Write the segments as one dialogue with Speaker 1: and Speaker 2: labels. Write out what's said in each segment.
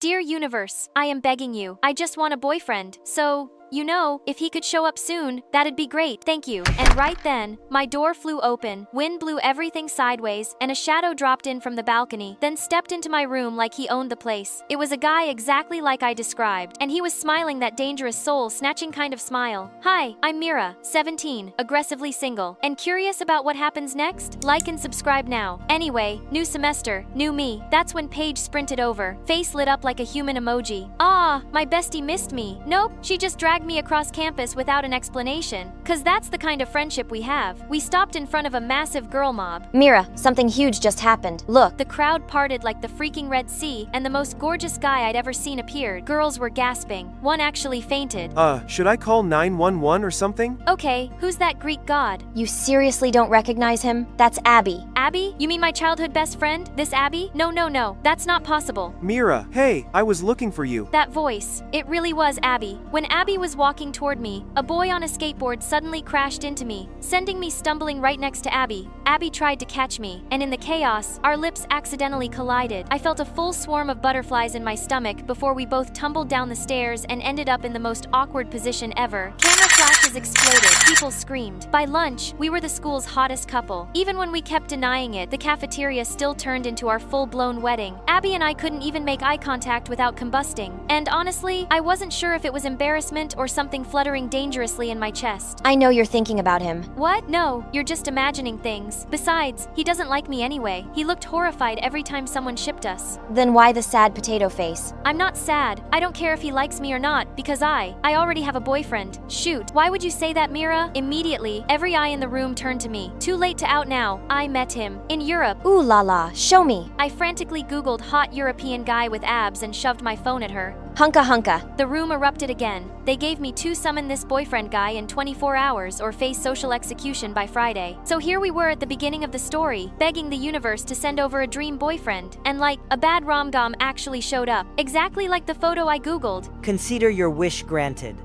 Speaker 1: Dear universe, I am begging you. I just want a boyfriend. So, if he could show up soon, that'd be great, thank you. And right then, my door flew open, wind blew everything sideways, and a shadow dropped in from the balcony, then stepped into my room like he owned the place. It was a guy exactly like I described, and he was smiling that dangerous soul-snatching kind of smile. Hi, I'm Mira, 17, aggressively single, and curious about what happens next? Like and subscribe now. Anyway, new semester, new me. That's when Paige sprinted over, face lit up like a human emoji. Ah, my bestie missed me. Nope, she just dragged me across campus without an explanation. Cause that's the kind of friendship we have. We stopped in front of a massive girl mob.
Speaker 2: Mira, something huge just happened. Look.
Speaker 1: The crowd parted like the freaking Red Sea, and the most gorgeous guy I'd ever seen appeared. Girls were gasping. One actually fainted.
Speaker 3: Should I call 911 or something?
Speaker 1: Okay, who's that Greek god?
Speaker 2: You seriously don't recognize him? That's Abby.
Speaker 1: Abby? You mean my childhood best friend? This Abby? No, that's not possible.
Speaker 3: Mira, hey, I was looking for you.
Speaker 1: That voice. It really was Abby. When Abby was walking toward me, a boy on a skateboard suddenly crashed into me, sending me stumbling right next to Abby. Abby tried to catch me, and in the chaos, our lips accidentally collided. I felt a full swarm of butterflies in my stomach before we both tumbled down the stairs and ended up in the most awkward position ever. Camera flashes exploded. People screamed. By lunch, we were the school's hottest couple. Even when we kept denying it, the cafeteria still turned into our full-blown wedding. Abby and I couldn't even make eye contact without combusting. And honestly, I wasn't sure if it was embarrassment or something fluttering dangerously in my chest.
Speaker 2: I know you're thinking about him.
Speaker 1: What? No, you're just imagining things. Besides, he doesn't like me anyway. He looked horrified every time someone shipped us.
Speaker 2: Then why the sad potato face?
Speaker 1: I'm not sad. I don't care if he likes me or not, because I already have a boyfriend. Shoot, why would you say that, Mira? Immediately, every eye in the room turned to me. Too late to out now. I met him. In Europe.
Speaker 2: Ooh la la, show me.
Speaker 1: I frantically Googled hot European guy with abs and shoved my phone at her.
Speaker 2: Hunka hunka.
Speaker 1: The room erupted again. They gave me 2 summon this boyfriend guy in 24 hours or face social execution by Friday. So here we were at the beginning of the story, begging the universe to send over a dream boyfriend. And like, a bad rom-com actually showed up. Exactly like the photo I Googled.
Speaker 4: Consider your wish granted.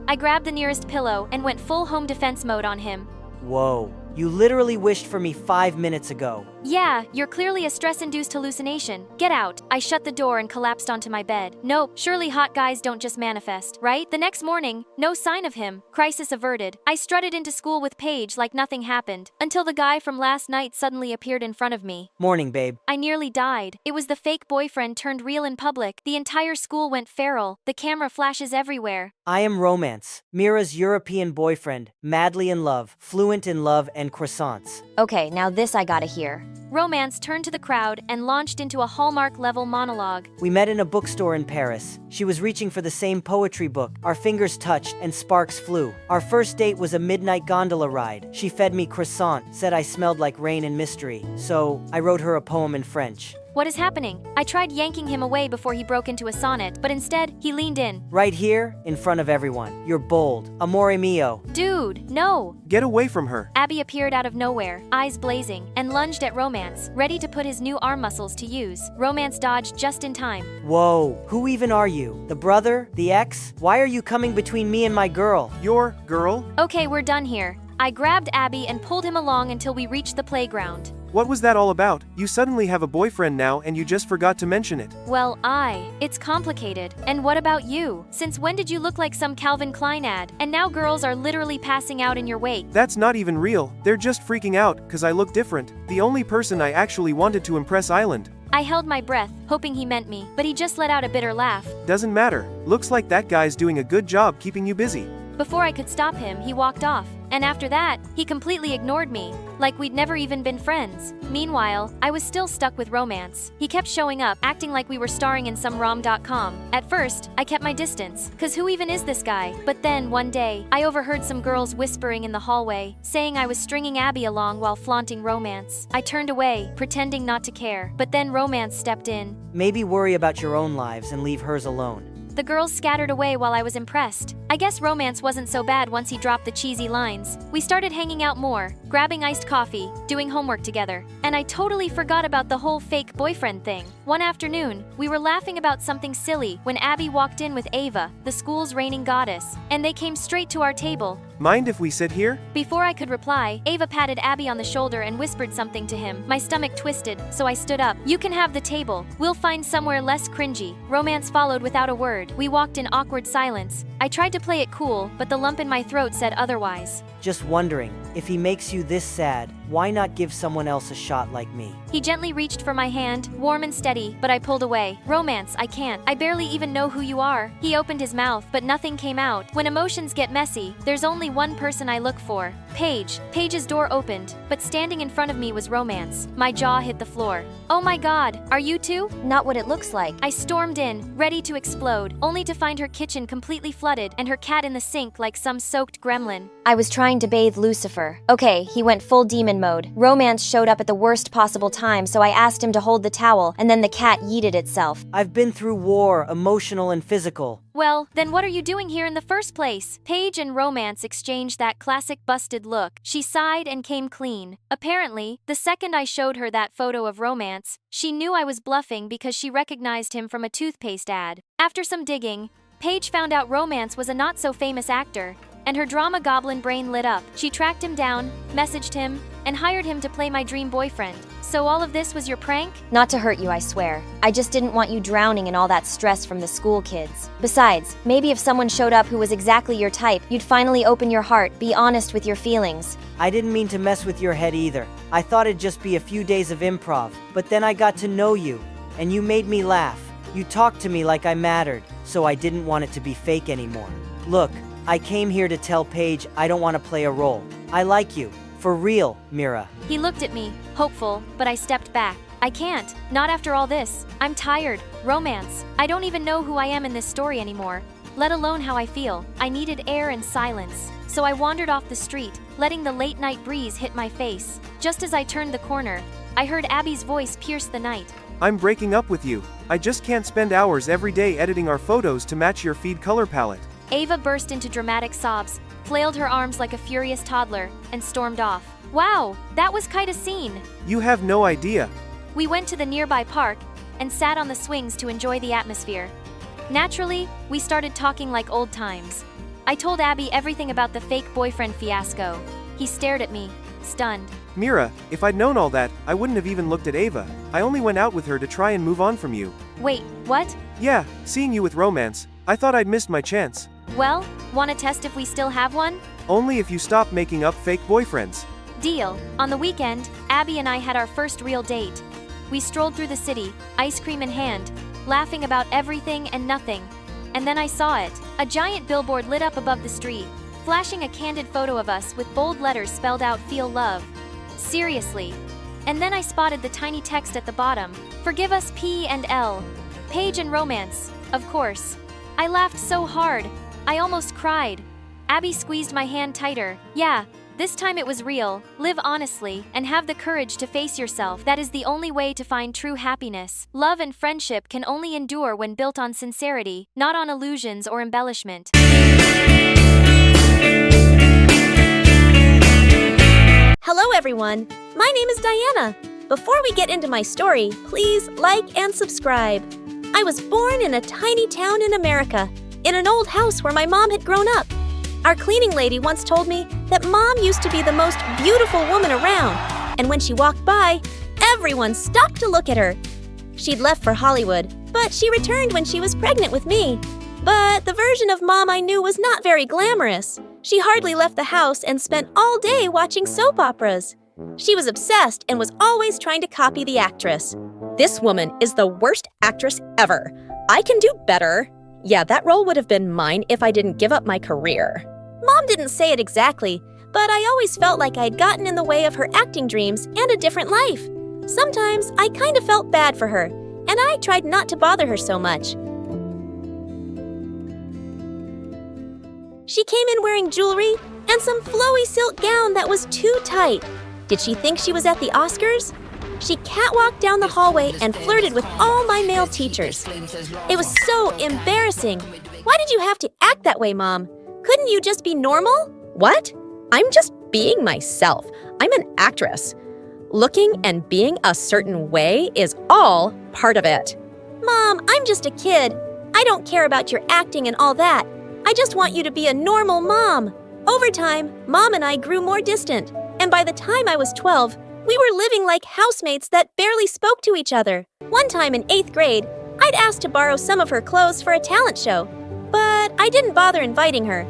Speaker 1: I grabbed the nearest pillow and went full home defense mode on him.
Speaker 4: Whoa. You literally wished for me 5 minutes ago.
Speaker 1: Yeah, you're clearly a stress-induced hallucination. Get out. I shut the door and collapsed onto my bed. Nope, surely hot guys don't just manifest, right? The next morning, no sign of him. Crisis averted. I strutted into school with Paige like nothing happened, until the guy from last night suddenly appeared in front of me.
Speaker 4: Morning, babe.
Speaker 1: I nearly died. It was the fake boyfriend turned real in public. The entire school went feral. The camera flashes everywhere.
Speaker 4: I am Romance, Mira's European boyfriend, madly in love, fluent in love and croissants.
Speaker 2: Okay, now this I gotta hear.
Speaker 1: Romance turned to the crowd and launched into a Hallmark-level monologue.
Speaker 4: We met in a bookstore in Paris. She was reaching for the same poetry book. Our fingers touched and sparks flew. Our first date was a midnight gondola ride. She fed me croissant, said I smelled like rain and mystery. So, I wrote her a poem in French.
Speaker 1: What is happening? I tried yanking him away before he broke into a sonnet, but instead, he leaned in.
Speaker 4: Right here, in front of everyone. You're bold. Amore mio.
Speaker 1: Dude, no.
Speaker 3: Get away from her.
Speaker 1: Abby appeared out of nowhere, eyes blazing, and lunged at Romance, ready to put his new arm muscles to use. Romance dodged just in time.
Speaker 4: Whoa, who even are you? The brother? The ex? Why are you coming between me and my girl?
Speaker 3: Your girl?
Speaker 1: Okay, we're done here. I grabbed Abby and pulled him along until we reached the playground.
Speaker 3: What was that all about? You suddenly have a boyfriend now and you just forgot to mention it.
Speaker 1: Well, it's complicated. And what about you? Since when did you look like some Calvin Klein ad? And now girls are literally passing out in your wake.
Speaker 3: That's not even real. They're just freaking out, cause I look different. The only person I actually wanted to impress Island.
Speaker 1: I held my breath, hoping he meant me, but he just let out a bitter laugh.
Speaker 3: Doesn't matter. Looks like that guy's doing a good job keeping you busy.
Speaker 1: Before I could stop him, he walked off. And after that, he completely ignored me, like we'd never even been friends. Meanwhile, I was still stuck with Romance. He kept showing up, acting like we were starring in some rom.com. At first, I kept my distance, cause who even is this guy? But then, one day, I overheard some girls whispering in the hallway, saying I was stringing Abby along while flaunting Romance. I turned away, pretending not to care, but then Romance stepped in.
Speaker 4: Maybe worry about your own lives and leave hers alone.
Speaker 1: The girls scattered away while I was impressed. I guess Romance wasn't so bad once he dropped the cheesy lines. We started hanging out more, grabbing iced coffee, doing homework together. And I totally forgot about the whole fake boyfriend thing. One afternoon, we were laughing about something silly when Abby walked in with Ava, the school's reigning goddess. And they came straight to our table.
Speaker 3: Mind if we sit here?
Speaker 1: Before I could reply, Ava patted Abby on the shoulder and whispered something to him. My stomach twisted, so I stood up. You can have the table. We'll find somewhere less cringy. Romance followed without a word. We walked in awkward silence. I tried to play it cool, but the lump in my throat said otherwise.
Speaker 4: Just wondering, if he makes you this sad, why not give someone else a shot like me?
Speaker 1: He gently reached for my hand, warm and steady, but I pulled away. Romance, I can't. I barely even know who you are. He opened his mouth, but nothing came out. When emotions get messy, there's only one person I look for. Paige. Paige's door opened, but standing in front of me was Romance. My jaw hit the floor. Oh my god, are you two?
Speaker 2: Not what it looks like.
Speaker 1: I stormed in, ready to explode, only to find her kitchen completely flooded and her cat in the sink like some soaked gremlin.
Speaker 2: I was trying to bathe Lucifer. Okay, he went full demon mode. Romance showed up at the worst possible time, so I asked him to hold the towel, and then the cat yeeted itself.
Speaker 4: I've been through war, emotional and physical.
Speaker 1: Well, then what are you doing here in the first place? Paige and Romance exchanged that classic busted look. She sighed and came clean. Apparently, the second I showed her that photo of Romance, she knew I was bluffing because she recognized him from a toothpaste ad. After some digging, Paige found out Romance was a not-so-famous actor, and her drama goblin brain lit up. She tracked him down, messaged him, and hired him to play my dream boyfriend. So all of this was your prank?
Speaker 2: Not to hurt you, I swear. I just didn't want you drowning in all that stress from the school kids. Besides, maybe if someone showed up who was exactly your type, you'd finally open your heart, be honest with your feelings.
Speaker 4: I didn't mean to mess with your head either. I thought it'd just be a few days of improv, but then I got to know you, and you made me laugh. You talked to me like I mattered, so I didn't want it to be fake anymore. Look, I came here to tell Paige I don't want to play a role. I like you. For real, Mira.
Speaker 1: He looked at me, hopeful, but I stepped back. I can't. Not after all this. I'm tired. Romance. I don't even know who I am in this story anymore, let alone how I feel. I needed air and silence. So I wandered off the street, letting the late-night breeze hit my face. Just as I turned the corner, I heard Abby's voice pierce the night.
Speaker 3: I'm breaking up with you. I just can't spend hours every day editing our photos to match your feed color palette.
Speaker 1: Ava burst into dramatic sobs, flailed her arms like a furious toddler, and stormed off. Wow, that was quite a scene.
Speaker 3: You have no idea.
Speaker 1: We went to the nearby park and sat on the swings to enjoy the atmosphere. Naturally, we started talking like old times. I told Abby everything about the fake boyfriend fiasco. He stared at me, stunned.
Speaker 3: Mira, if I'd known all that, I wouldn't have even looked at Ava. I only went out with her to try and move on from you.
Speaker 1: Wait, what?
Speaker 3: Yeah, seeing you with Romance, I thought I'd missed my chance.
Speaker 1: Well, wanna test if we still have one?
Speaker 3: Only if you stop making up fake boyfriends.
Speaker 1: Deal. On the weekend, Abby and I had our first real date. We strolled through the city, ice cream in hand, laughing about everything and nothing. And then I saw it. A giant billboard lit up above the street, flashing a candid photo of us with bold letters spelled out "Feel Love." Seriously. And then I spotted the tiny text at the bottom. Forgive us P and L. Paige and Romance, of course. I laughed so hard, I almost cried. Abby squeezed my hand tighter. Yeah, this time it was real. Live honestly and have the courage to face yourself. That is the only way to find true happiness. Love and friendship can only endure when built on sincerity, not on illusions or embellishment.
Speaker 5: Hello everyone, my name is Diana. Before we get into my story, please like and subscribe. I was born in a tiny town in America, in an old house where my mom had grown up. Our cleaning lady once told me that Mom used to be the most beautiful woman around, and when she walked by, everyone stopped to look at her. She'd left for Hollywood, but she returned when she was pregnant with me. But the version of Mom I knew was not very glamorous. She hardly left the house and spent all day watching soap operas. She was obsessed and was always trying to copy the actress. This woman is the worst actress ever. I can do better. Yeah, that role would have been mine if I didn't give up my career. Mom didn't say it exactly, but I always felt like I'd gotten in the way of her acting dreams and a different life. Sometimes I kind of felt bad for her, and I tried not to bother her so much. She came in wearing jewelry and some flowy silk gown that was too tight. Did she think she was at the Oscars? She catwalked down the hallway and flirted with all my male teachers. It was so embarrassing. Why did you have to act that way, Mom? Couldn't you just be normal? What? I'm just being myself. I'm an actress. Looking and being a certain way is all part of it. Mom, I'm just a kid. I don't care about your acting and all that. I just want you to be a normal mom. Over time, Mom and I grew more distant, and by the time I was 12, we were living like housemates that barely spoke to each other. One time in 8th grade, I'd asked to borrow some of her clothes for a talent show, but I didn't bother inviting her.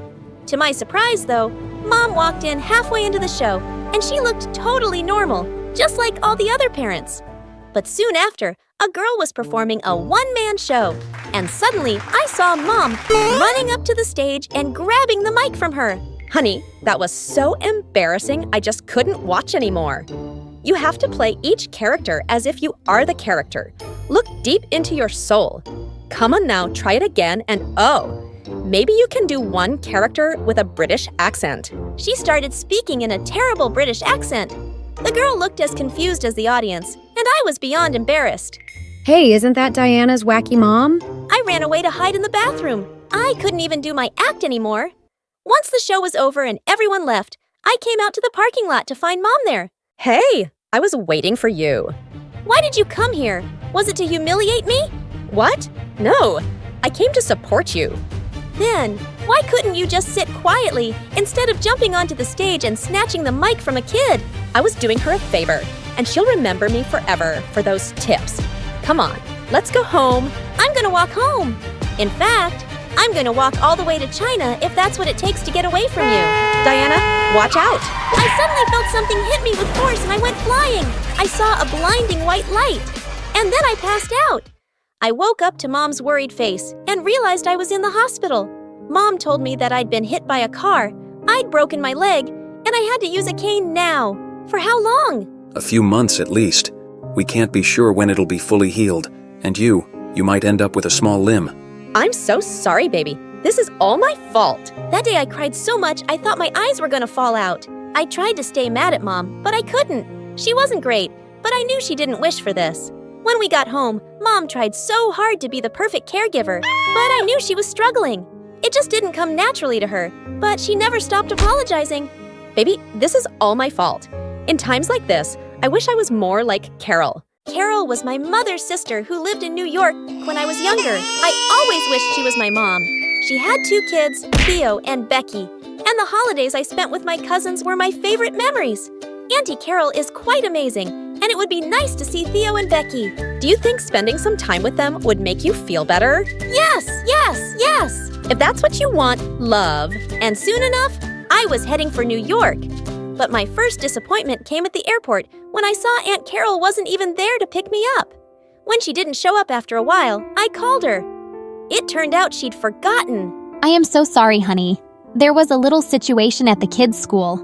Speaker 5: To my surprise, though, Mom walked in halfway into the show, and she looked totally normal, just like all the other parents. But soon after, a girl was performing a one-man show, and suddenly I saw Mom running up to the stage and grabbing the mic from her.
Speaker 6: Honey, that was so embarrassing, I just couldn't watch anymore. You have to play each character as if you are the character. Look deep into your soul. Come on now, try it again, and maybe you can do one character with a British accent.
Speaker 5: She started speaking in a terrible British accent. The girl looked as confused as the audience, and I was beyond embarrassed.
Speaker 7: Hey, isn't that Diana's wacky mom?
Speaker 5: I ran away to hide in the bathroom. I couldn't even do my act anymore. Once the show was over and everyone left, I came out to the parking lot to find Mom there.
Speaker 6: Hey, I was waiting for you.
Speaker 5: Why did you come here? Was it to humiliate me?
Speaker 6: What? No, I came to support you.
Speaker 5: Then, why couldn't you just sit quietly instead of jumping onto the stage and snatching the mic from a kid?
Speaker 6: I was doing her a favor, and she'll remember me forever for those tips. Come on, let's go home.
Speaker 5: I'm gonna walk home. In fact, I'm gonna walk all the way to China if that's what it takes to get away from you.
Speaker 6: Diana, watch out.
Speaker 5: I suddenly felt something hit me with force and I went flying. I saw a blinding white light, and then I passed out. I woke up to Mom's worried face and realized I was in the hospital. Mom told me that I'd been hit by a car, I'd broken my leg, and I had to use a cane now. For how long?
Speaker 8: A few months at least. We can't be sure when it'll be fully healed, and you might end up with a small limb.
Speaker 6: I'm so sorry, baby. This is all my fault.
Speaker 5: That day I cried so much I thought my eyes were gonna fall out. I tried to stay mad at Mom, but I couldn't. She wasn't great, but I knew she didn't wish for this. When we got home, Mom tried so hard to be the perfect caregiver, but I knew she was struggling. It just didn't come naturally to her, but she never stopped apologizing.
Speaker 6: Baby, this is all my fault. In times like this, I wish I was more like Carol.
Speaker 5: Carol was my mother's sister who lived in New York when I was younger. I always wished she was my mom. She had 2 kids, Theo and Becky, and the holidays I spent with my cousins were my favorite memories. Auntie Carol is quite amazing, and it would be nice to see Theo and Becky.
Speaker 6: Do you think spending some time with them would make you feel better?
Speaker 5: Yes, yes, yes!
Speaker 6: If that's what you want, love.
Speaker 5: And soon enough, I was heading for New York. But my first disappointment came at the airport when I saw Aunt Carol wasn't even there to pick me up. When she didn't show up after a while, I called her. It turned out she'd forgotten.
Speaker 9: I am so sorry, honey. There was a little situation at the kids' school.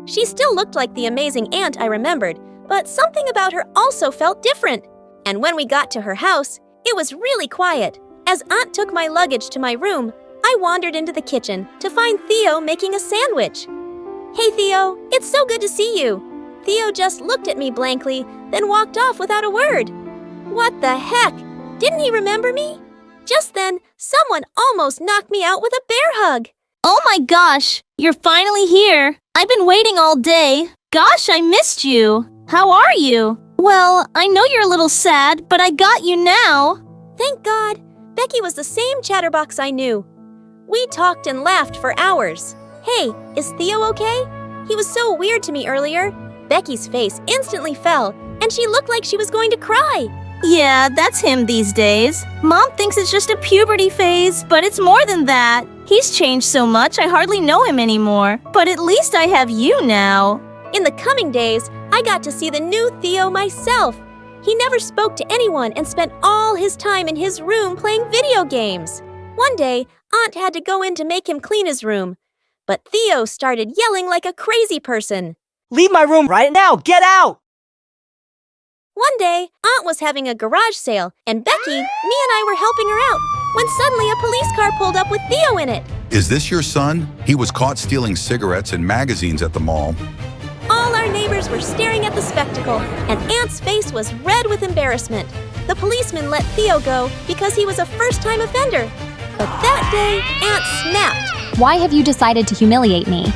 Speaker 5: She still looked like the amazing aunt I remembered, but something about her also felt different. And when we got to her house, it was really quiet. As Aunt took my luggage to my room, I wandered into the kitchen to find Theo making a sandwich. Hey Theo, it's so good to see you. Theo just looked at me blankly, then walked off without a word. What the heck? Didn't he remember me? Just then, someone almost knocked me out with a bear hug.
Speaker 10: Oh my gosh, you're finally here. I've been waiting all day. Gosh, I missed you. How are you? Well, I know you're a little sad, but I got you now.
Speaker 5: Thank God. Becky was the same chatterbox I knew. We talked and laughed for hours. Hey, is Theo okay? He was so weird to me earlier. Becky's face instantly fell, and she looked like she was going to cry.
Speaker 10: Yeah, that's him these days. Mom thinks it's just a puberty phase, but it's more than that. He's changed so much I hardly know him anymore. But at least I have you now.
Speaker 5: In the coming days, I got to see the new Theo myself. He never spoke to anyone and spent all his time in his room playing video games. One day, Aunt had to go in to make him clean his room. But Theo started yelling like a crazy person.
Speaker 4: Leave my room right now! Get out!
Speaker 5: One day, Aunt was having a garage sale, and Becky, me and I were helping her out, when suddenly a police car pulled up with Theo in it.
Speaker 11: Is this your son? He was caught stealing cigarettes and magazines at the mall.
Speaker 5: All our neighbors were staring at the spectacle, and Aunt's face was red with embarrassment. The policeman let Theo go because he was a first-time offender. But that day, Aunt snapped.
Speaker 9: Why have you decided to humiliate me?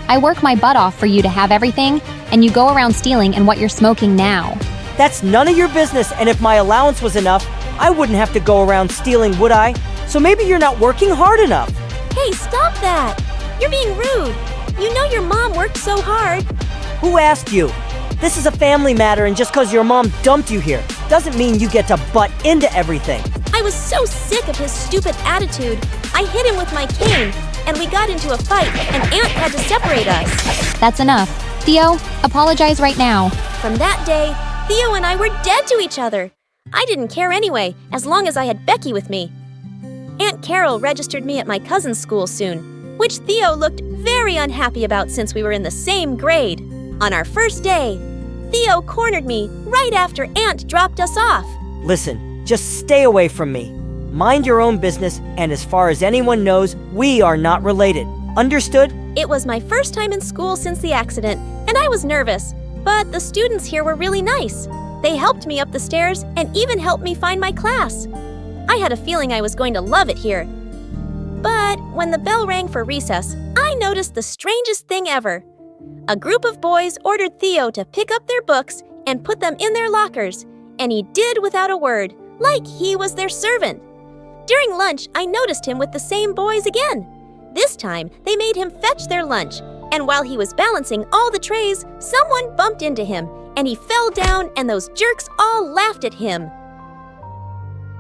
Speaker 9: I work my butt off for you to have everything, and you go around stealing and what you're smoking now.
Speaker 4: That's none of your business, and if my allowance was enough, I wouldn't have to go around stealing, would I? So maybe you're not working hard enough.
Speaker 5: Hey, stop that! You're being rude. You know your mom worked so hard.
Speaker 4: Who asked you? This is a family matter, and just because your mom dumped you here doesn't mean you get to butt into everything.
Speaker 5: I was so sick of his stupid attitude. I hit him with my cane, and we got into a fight, and Aunt had to separate us.
Speaker 9: That's enough. Theo, apologize right now.
Speaker 5: From that day, Theo and I were dead to each other. I didn't care anyway, as long as I had Becky with me. Aunt Carol registered me at my cousin's school soon, which Theo looked very unhappy about since we were in the same grade. On our first day, Theo cornered me right after Aunt dropped us off.
Speaker 4: Listen, just stay away from me. Mind your own business, and as far as anyone knows, we are not related. Understood?
Speaker 5: It was my first time in school since the accident, and I was nervous, but the students here were really nice. They helped me up the stairs and even helped me find my class. I had a feeling I was going to love it here. But when the bell rang for recess, I noticed the strangest thing ever. A group of boys ordered Theo to pick up their books and put them in their lockers, and he did without a word, like he was their servant. During lunch, I noticed him with the same boys again. This time, they made him fetch their lunch, and while he was balancing all the trays, someone bumped into him, and he fell down, and those jerks all laughed at him.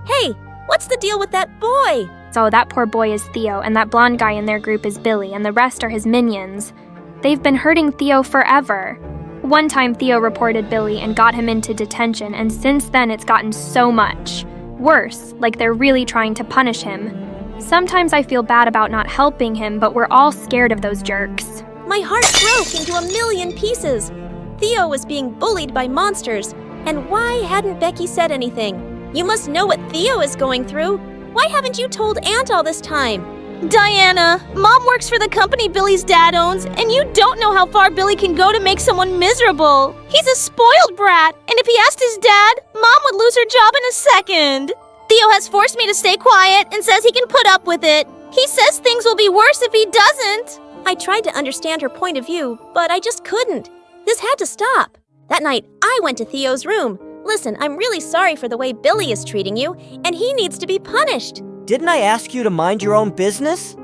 Speaker 5: Hey, what's the deal with that boy?
Speaker 12: So that poor boy is Theo, and that blonde guy in their group is Billy, and the rest are his minions. They've been hurting Theo forever. One time Theo reported Billy and got him into detention, and since then it's gotten so much worse, like they're really trying to punish him. Sometimes I feel bad about not helping him, but we're all scared of those jerks.
Speaker 5: My heart broke into a million pieces. Theo was being bullied by monsters, and why hadn't Becky said anything? You must know what Theo is going through. Why haven't you told Aunt all this time?
Speaker 10: Diana, Mom works for the company Billy's dad owns, and you don't know how far Billy can go to make someone miserable. He's a spoiled brat, and if he asked his dad, Mom would lose her job in a second. Theo has forced me to stay quiet and says he can put up with it. He says things will be worse if he doesn't.
Speaker 5: I tried to understand her point of view, but I just couldn't. This had to stop. That night, I went to Theo's room. Listen, I'm really sorry for the way Billy is treating you, and he needs to be punished.
Speaker 4: Didn't I ask you to mind your own business?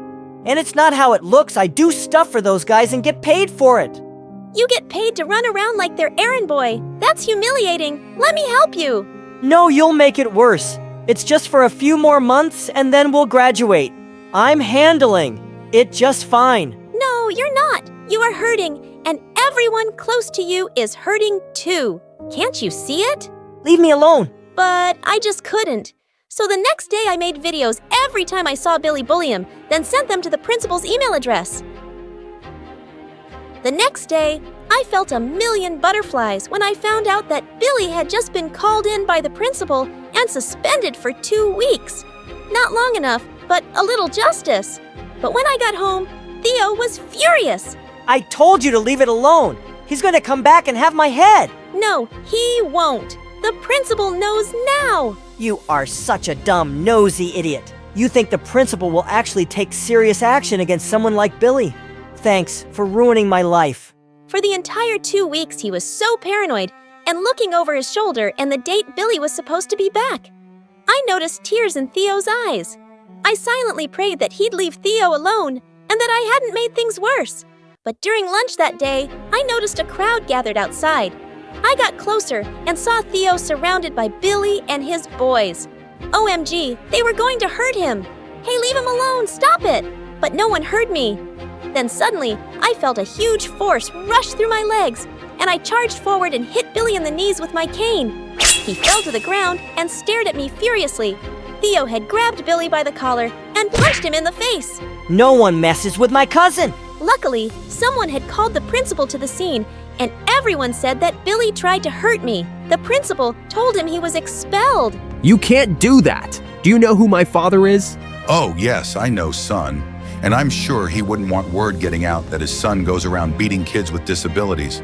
Speaker 4: And it's not how it looks. I do stuff for those guys and get paid for it.
Speaker 5: You get paid to run around like their errand boy. That's humiliating. Let me help you.
Speaker 4: No, you'll make it worse. It's just for a few more months and then we'll graduate. I'm handling it just fine.
Speaker 5: No, you're not. You are hurting, and everyone close to you is hurting too. Can't you see it?
Speaker 4: Leave me alone.
Speaker 5: But I just couldn't. So the next day I made videos every time I saw Billy bully him, then sent them to the principal's email address. The next day, I felt a million butterflies when I found out that Billy had just been called in by the principal and suspended for 2 weeks. Not long enough, but a little justice. But when I got home, Theo was furious.
Speaker 4: I told you to leave it alone. He's going to come back and have my head.
Speaker 5: No, he won't. The principal knows now.
Speaker 4: You are such a dumb, nosy idiot. You think the principal will actually take serious action against someone like Billy? Thanks for ruining my life.
Speaker 5: For the entire 2 weeks, he was so paranoid and looking over his shoulder and the date Billy was supposed to be back. I noticed tears in Theo's eyes. I silently prayed that he'd leave Theo alone and that I hadn't made things worse. But during lunch that day, I noticed a crowd gathered outside. I got closer and saw Theo surrounded by Billy and his boys. OMG, they were going to hurt him. Hey, leave him alone, stop it! But no one heard me. Then suddenly, I felt a huge force rush through my legs, and I charged forward and hit Billy in the knees with my cane. He fell to the ground and stared at me furiously. Theo had grabbed Billy by the collar and punched him in the face.
Speaker 4: No one messes with my cousin.
Speaker 5: Luckily, someone had called the principal to the scene, and everyone said that Billy tried to hurt me. The principal told him he was expelled.
Speaker 13: You can't do that. Do you know who my father is?
Speaker 11: Oh, yes, I know, son. And I'm sure he wouldn't want word getting out that his son goes around beating kids with disabilities.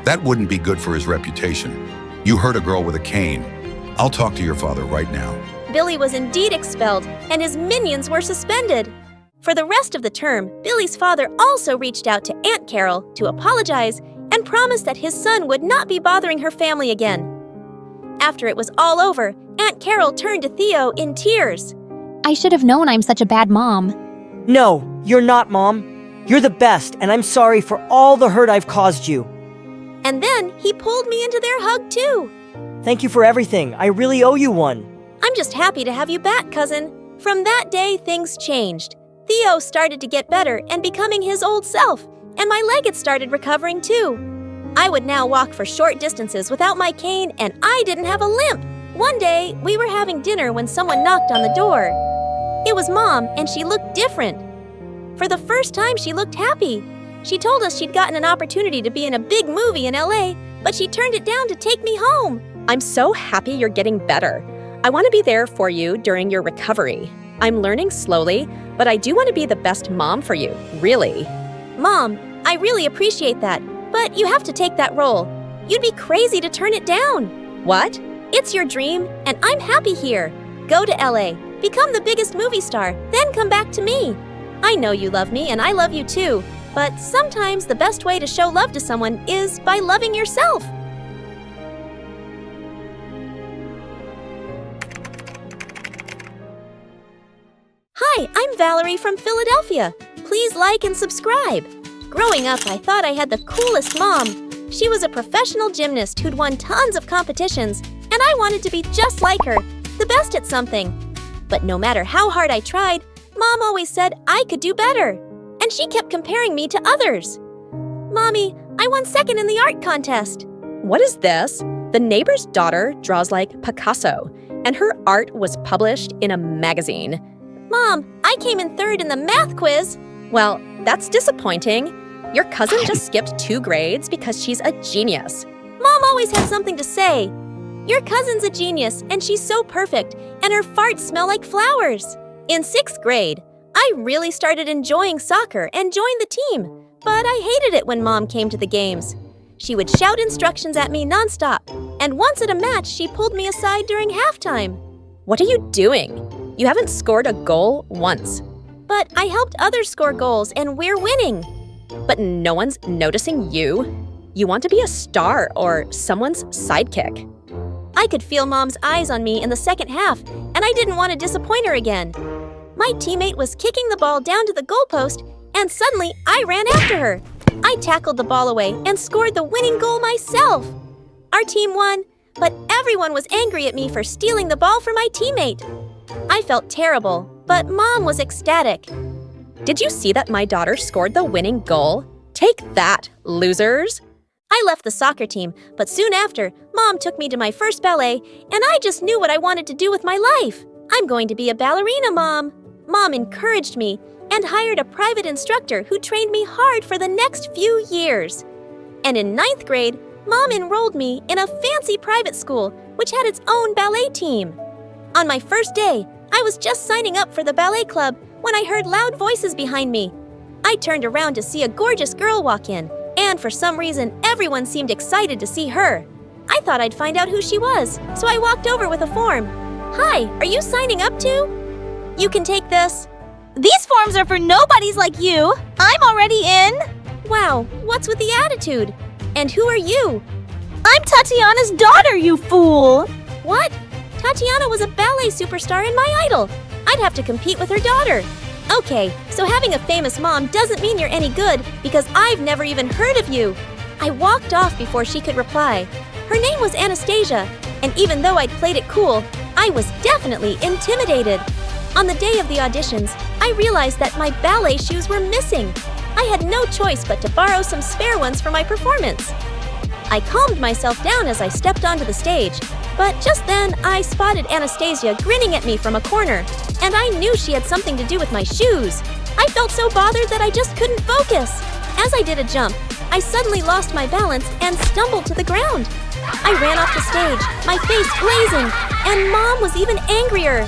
Speaker 11: That wouldn't be good for his reputation. You hurt a girl with a cane. I'll talk to your father right now.
Speaker 5: Billy was indeed expelled, and his minions were suspended. For the rest of the term, Billy's father also reached out to Aunt Carol to apologize and promised that his son would not be bothering her family again. After it was all over, Aunt Carol turned to Theo in tears.
Speaker 9: I should have known I'm such a bad mom.
Speaker 4: No, you're not, Mom. You're the best, and I'm sorry for all the hurt I've caused you.
Speaker 5: And then he pulled me into their hug too.
Speaker 4: Thank you for everything. I really owe you one.
Speaker 5: I'm just happy to have you back, cousin. From that day, things changed. Theo started to get better and becoming his old self, and my leg had started recovering too. I would now walk for short distances without my cane, and I didn't have a limp. One day, we were having dinner when someone knocked on the door. It was Mom, and she looked different. For the first time, she looked happy. She told us she'd gotten an opportunity to be in a big movie in LA, but she turned it down to take me home.
Speaker 6: I'm so happy you're getting better. I want to be there for you during your recovery. I'm learning slowly, but I do want to be the best mom for you, really.
Speaker 5: Mom, I really appreciate that, but you have to take that role. You'd be crazy to turn it down.
Speaker 6: What?
Speaker 5: It's your dream, and I'm happy here. Go to LA, become the biggest movie star, then come back to me. I know you love me, and I love you too, but sometimes the best way to show love to someone is by loving yourself. Hi, I'm Valerie from Philadelphia. Please like and subscribe. Growing up, I thought I had the coolest mom. She was a professional gymnast who'd won tons of competitions, and I wanted to be just like her, the best at something. But no matter how hard I tried, Mom always said I could do better, and she kept comparing me to others. Mommy, I won second in the art contest.
Speaker 6: What is this? The neighbor's daughter draws like Picasso, and her art was published in a magazine.
Speaker 5: Mom, I came in third in the math quiz.
Speaker 6: Well, that's disappointing. Your cousin just skipped 2 grades because she's a genius.
Speaker 5: Mom always had something to say. Your cousin's a genius, and she's so perfect, and her farts smell like flowers. In 6th grade, I really started enjoying soccer and joined the team, but I hated it when Mom came to the games. She would shout instructions at me nonstop, and once at a match, she pulled me aside during halftime.
Speaker 6: What are you doing? You haven't scored a goal once.
Speaker 5: But I helped others score goals, and we're winning.
Speaker 6: But no one's noticing you. You want to be a star or someone's sidekick.
Speaker 5: I could feel Mom's eyes on me in the second half, and I didn't want to disappoint her again. My teammate was kicking the ball down to the goalpost, and suddenly I ran after her. I tackled the ball away and scored the winning goal myself. Our team won, but everyone was angry at me for stealing the ball from my teammate. I felt terrible, but Mom was ecstatic.
Speaker 6: Did you see that my daughter scored the winning goal? Take that, losers!
Speaker 5: I left the soccer team, but soon after, Mom took me to my first ballet, and I just knew what I wanted to do with my life. I'm going to be a ballerina, Mom. Mom encouraged me and hired a private instructor who trained me hard for the next few years. And in 9th grade, Mom enrolled me in a fancy private school, which had its own ballet team. On my first day, I was just signing up for the ballet club when I heard loud voices behind me. I turned around to see a gorgeous girl walk in, and for some reason, everyone seemed excited to see her. I thought I'd find out who she was, so I walked over with a form. Hi, are you signing up too? You can take this.
Speaker 10: These forms are for nobodies like you. I'm already in.
Speaker 5: Wow, what's with the attitude? And who are you?
Speaker 10: I'm Tatiana's daughter, you fool.
Speaker 5: What? Tatiana was a ballet superstar and my idol. I'd have to compete with her daughter. Okay, so having a famous mom doesn't mean you're any good because I've never even heard of you. I walked off before she could reply. Her name was Anastasia, and even though I'd played it cool, I was definitely intimidated. On the day of the auditions, I realized that my ballet shoes were missing. I had no choice but to borrow some spare ones for my performance. I calmed myself down as I stepped onto the stage, but just then I spotted Anastasia grinning at me from a corner, and I knew she had something to do with my shoes. I felt so bothered that I just couldn't focus. As I did a jump, I suddenly lost my balance and stumbled to the ground. I ran off the stage, my face blazing, and Mom was even angrier.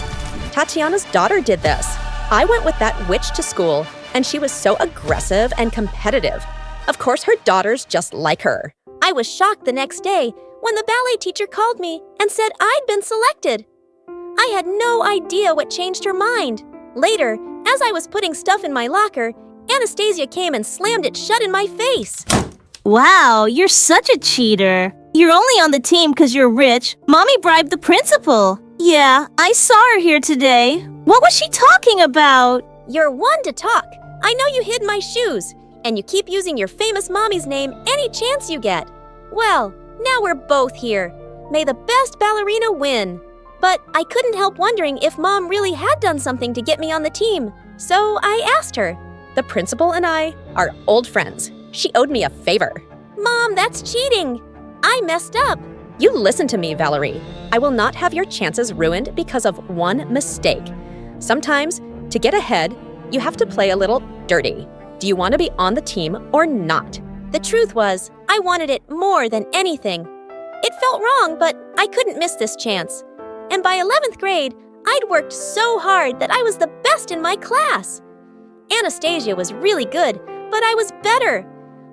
Speaker 6: Tatiana's daughter did this. I went with that witch to school, and she was so aggressive and competitive. Of course, her daughter's just like her.
Speaker 5: I was shocked the next day when the ballet teacher called me and said I'd been selected. I had no idea what changed her mind. Later, as I was putting stuff in my locker, Anastasia came and slammed it shut in my face.
Speaker 10: Wow, you're such a cheater. You're only on the team because you're rich. Mommy bribed the principal. Yeah, I saw her here today. What was she talking about?
Speaker 5: You're one to talk, I know you hid my shoes, and you keep using your famous mommy's name any chance you get. Well, now we're both here. May the best ballerina win. But I couldn't help wondering if Mom really had done something to get me on the team, so I asked her.
Speaker 6: The principal and I are old friends. She owed me a favor.
Speaker 5: Mom, that's cheating. I messed up.
Speaker 6: You listen to me, Valerie. I will not have your chances ruined because of one mistake. Sometimes, to get ahead, you have to play a little dirty. Do you want to be on the team or not?
Speaker 5: The truth was, I wanted it more than anything. It felt wrong, but I couldn't miss this chance. And by 11th grade, I'd worked so hard that I was the best in my class. Anastasia was really good, but I was better.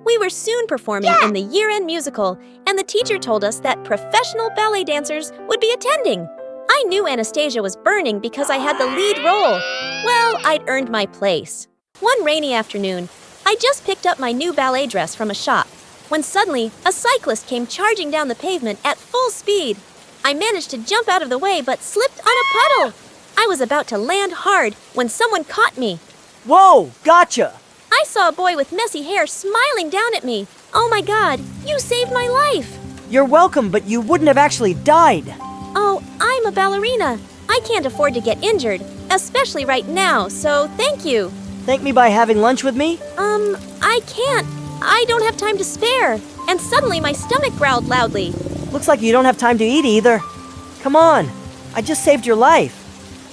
Speaker 5: We were soon performing in the year-end musical, and the teacher told us that professional ballet dancers would be attending. I knew Anastasia was burning because I had the lead role. Well, I'd earned my place. One rainy afternoon, I just picked up my new ballet dress from a shop, when suddenly a cyclist came charging down the pavement at full speed. I managed to jump out of the way but slipped on a puddle. I was about to land hard when someone caught me.
Speaker 4: Whoa, gotcha!
Speaker 5: I saw a boy with messy hair smiling down at me. Oh my God, you saved my life!
Speaker 4: You're welcome, but you wouldn't have actually died.
Speaker 5: Oh, I'm a ballerina. I can't afford to get injured, especially right now, so thank you.
Speaker 4: Thank me by having lunch with me?
Speaker 5: I can't. I don't have time to spare. And suddenly my stomach growled loudly.
Speaker 4: Looks like you don't have time to eat either. Come on, I just saved your life.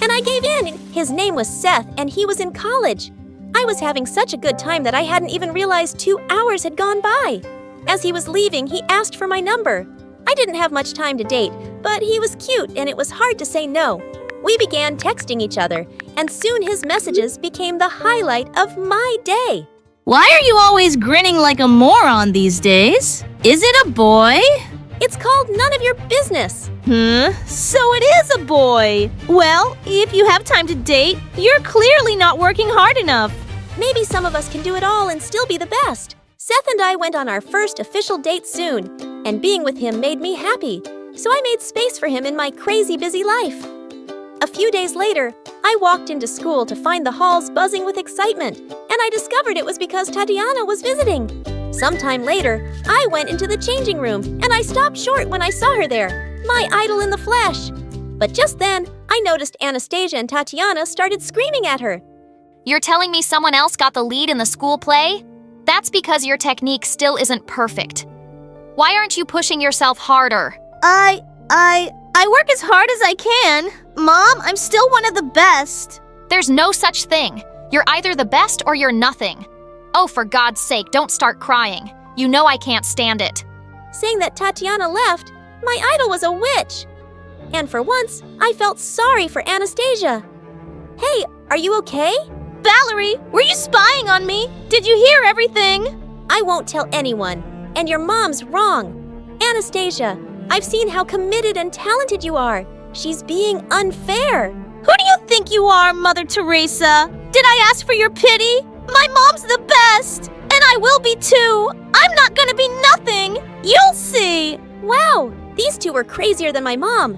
Speaker 5: And I gave in. His name was Seth, and he was in college. I was having such a good time that I hadn't even realized 2 hours had gone by. As he was leaving, he asked for my number. I didn't have much time to date, but he was cute and it was hard to say no. We began texting each other, and soon his messages became the highlight of my day.
Speaker 10: Why are you always grinning like a moron these days? Is it a boy?
Speaker 5: It's called None of Your Business.
Speaker 10: So it is a boy. Well, if you have time to date, you're clearly not working hard enough.
Speaker 5: Maybe some of us can do it all and still be the best. Seth and I went on our first official date soon, and being with him made me happy, so I made space for him in my crazy busy life. A few days later, I walked into school to find the halls buzzing with excitement, and I discovered it was because Tatiana was visiting. Sometime later, I went into the changing room, and I stopped short when I saw her there, my idol in the flesh. But just then, I noticed Anastasia and Tatiana started screaming at her.
Speaker 1: You're telling me someone else got the lead in the school play? That's because your technique still isn't perfect. Why aren't you pushing yourself harder?
Speaker 10: I work as hard as I can. Mom, I'm still one of the best.
Speaker 1: There's no such thing. You're either the best or you're nothing. Oh, for God's sake, don't start crying. You know I can't stand it.
Speaker 5: Saying that Tatiana left, my idol was a witch. And for once, I felt sorry for Anastasia. Hey, are you okay?
Speaker 10: Valerie, were you spying on me? Did you hear everything?
Speaker 5: I won't tell anyone. And your mom's wrong. Anastasia, I've seen how committed and talented you are. She's being unfair.
Speaker 10: Who do you think you are, Mother Teresa? Did I ask for your pity? My mom's the best, and I will be too. I'm not gonna be nothing. You'll see.
Speaker 5: Wow, these two were crazier than my mom.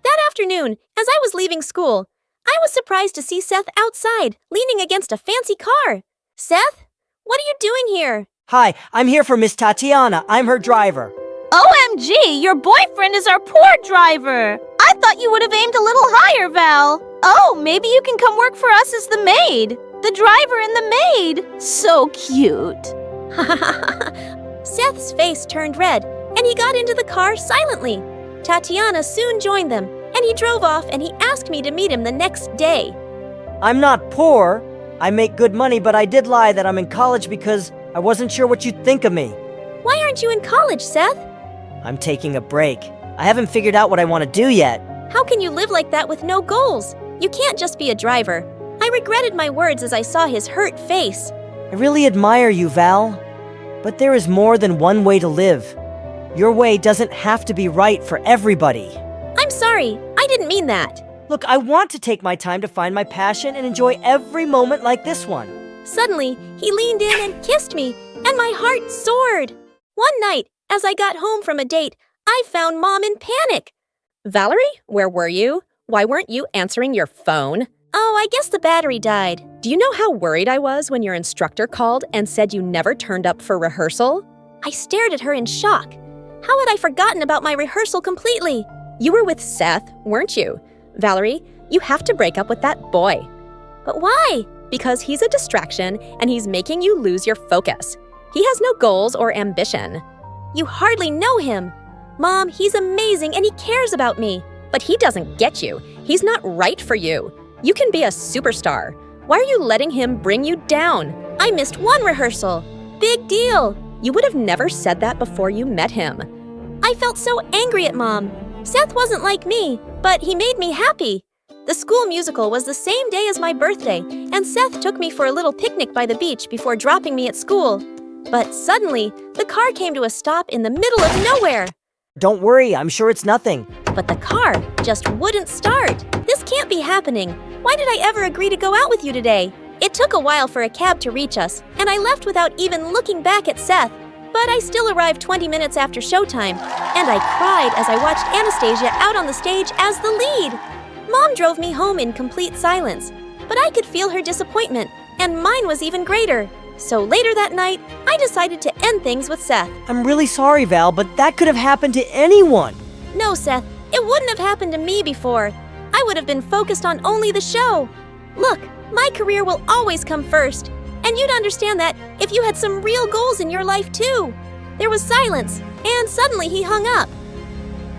Speaker 5: That afternoon, as I was leaving school, I was surprised to see Seth outside, leaning against a fancy car. Seth, what are you doing here?
Speaker 4: Hi, I'm here for Miss Tatiana. I'm her driver.
Speaker 10: OMG, your boyfriend is our poor driver. I thought you would have aimed a little higher, Val. Oh, maybe you can come work for us as the maid. The driver and the maid. So cute.
Speaker 5: Seth's face turned red, and he got into the car silently. Tatiana soon joined them, and he drove off and he asked me to meet him the next day.
Speaker 4: I'm not poor. I make good money, but I did lie that I'm in college because I wasn't sure what you'd think of me.
Speaker 5: Why aren't you in college, Seth?
Speaker 4: I'm taking a break. I haven't figured out what I want to do yet.
Speaker 5: How can you live like that with no goals? You can't just be a driver. I regretted my words as I saw his hurt face.
Speaker 4: I really admire you, Val. But there is more than one way to live. Your way doesn't have to be right for everybody.
Speaker 5: I'm sorry. I didn't mean that.
Speaker 4: Look, I want to take my time to find my passion and enjoy every moment like this one.
Speaker 5: Suddenly, he leaned in and kissed me, and my heart soared. One night, as I got home from a date, I found Mom in panic.
Speaker 6: Valerie, where were you? Why weren't you answering your phone?
Speaker 5: Oh, I guess the battery died.
Speaker 6: Do you know how worried I was when your instructor called and said you never turned up for rehearsal?
Speaker 5: I stared at her in shock. How had I forgotten about my rehearsal completely?
Speaker 6: You were with Seth, weren't you? Valerie, you have to break up with that boy.
Speaker 5: But why?
Speaker 6: Because he's a distraction and he's making you lose your focus. He has no goals or ambition.
Speaker 5: You hardly know him. Mom, he's amazing and he cares about me.
Speaker 6: But he doesn't get you. He's not right for you. You can be a superstar. Why are you letting him bring you down?
Speaker 5: I missed one rehearsal. Big deal.
Speaker 6: You would have never said that before you met him.
Speaker 5: I felt so angry at Mom. Seth wasn't like me, but he made me happy. The school musical was the same day as my birthday, and Seth took me for a little picnic by the beach before dropping me at school. But suddenly, the car came to a stop in the middle of nowhere.
Speaker 4: Don't worry, I'm sure it's nothing.
Speaker 5: But the car just wouldn't start. This can't be happening. Why did I ever agree to go out with you today? It took a while for a cab to reach us, and I left without even looking back at Seth. But I still arrived 20 minutes after showtime, and I cried as I watched Anastasia out on the stage as the lead. Mom drove me home in complete silence, but I could feel her disappointment, and mine was even greater. So later that night, I decided to end things with Seth.
Speaker 4: I'm really sorry, Val, but that could have happened to anyone.
Speaker 5: No, Seth, it wouldn't have happened to me before. I would have been focused on only the show. Look, my career will always come first, and you'd understand that if you had some real goals in your life too. There was silence, and suddenly he hung up.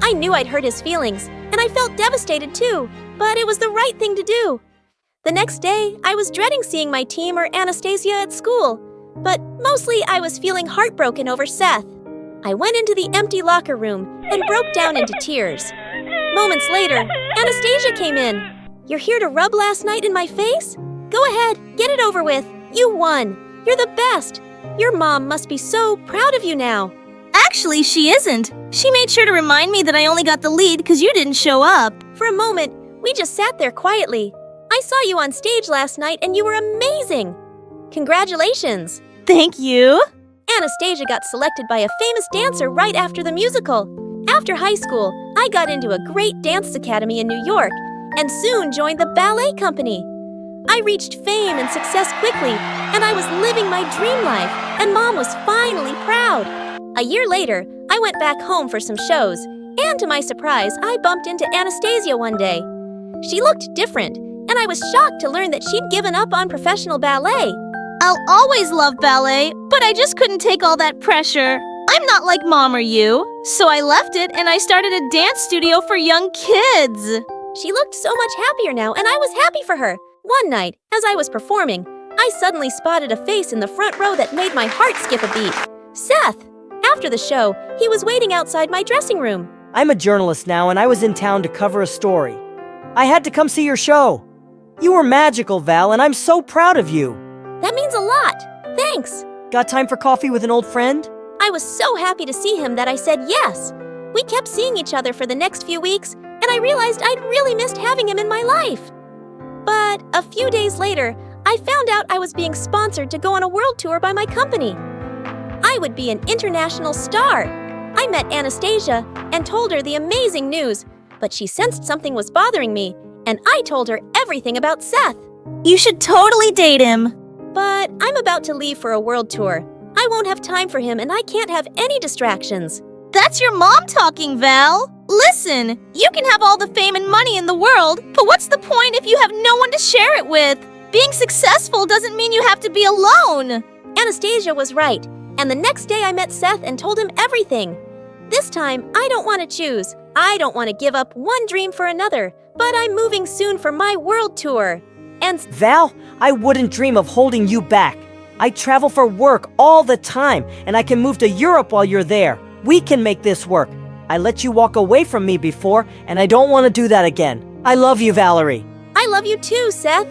Speaker 5: I knew I'd hurt his feelings, and I felt devastated too, but it was the right thing to do. The next day, I was dreading seeing my team or Anastasia at school, but mostly I was feeling heartbroken over Seth. I went into the empty locker room and broke down into tears. Moments later, Anastasia came in. You're here to rub last night in my face? Go ahead, get it over with. You won. You're the best. Your mom must be so proud of you now.
Speaker 10: Actually, she isn't. She made sure to remind me that I only got the lead because you didn't show up.
Speaker 5: For a moment, we just sat there quietly. I saw you on stage last night and you were amazing. Congratulations.
Speaker 10: Thank you.
Speaker 5: Anastasia got selected by a famous dancer right after the musical. After high school, I got into a great dance academy in New York and soon joined the ballet company. I reached fame and success quickly, and I was living my dream life, and Mom was finally proud. A year later, I went back home for some shows, and to my surprise, I bumped into Anastasia one day. She looked different, and I was shocked to learn that she'd given up on professional ballet.
Speaker 10: I'll always love ballet, but I just couldn't take all that pressure. I'm not like Mom or you, so I left it and I started a dance studio for young kids.
Speaker 5: She looked so much happier now, and I was happy for her. One night, as I was performing, I suddenly spotted a face in the front row that made my heart skip a beat. Seth! After the show, he was waiting outside my dressing room.
Speaker 4: I'm a journalist now, and I was in town to cover a story. I had to come see your show. You were magical, Val, and I'm so proud of you.
Speaker 5: That means a lot. Thanks.
Speaker 4: Got time for coffee with an old friend?
Speaker 5: I was so happy to see him that I said yes. We kept seeing each other for the next few weeks, and I realized I'd really missed having him in my life. But a few days later, I found out I was being sponsored to go on a world tour by my company. I would be an international star. I met Anastasia and told her the amazing news, but she sensed something was bothering me, and I told her everything about Seth.
Speaker 10: You should totally date him.
Speaker 5: But I'm about to leave for a world tour. I won't have time for him, and I can't have any distractions.
Speaker 10: That's your mom talking, Val. Listen, you can have all the fame and money in the world, but what's the point if you have no one to share it with? Being successful doesn't mean you have to be alone.
Speaker 5: Anastasia was right, and the next day I met Seth and told him everything. This time, I don't want to choose. I don't want to give up one dream for another, but I'm moving soon for my world tour. And
Speaker 4: Val, I wouldn't dream of holding you back. I travel for work all the time, and I can move to Europe while you're there. We can make this work. I let you walk away from me before, and I don't want to do that again. I love you, Valerie.
Speaker 5: I love you too, Seth.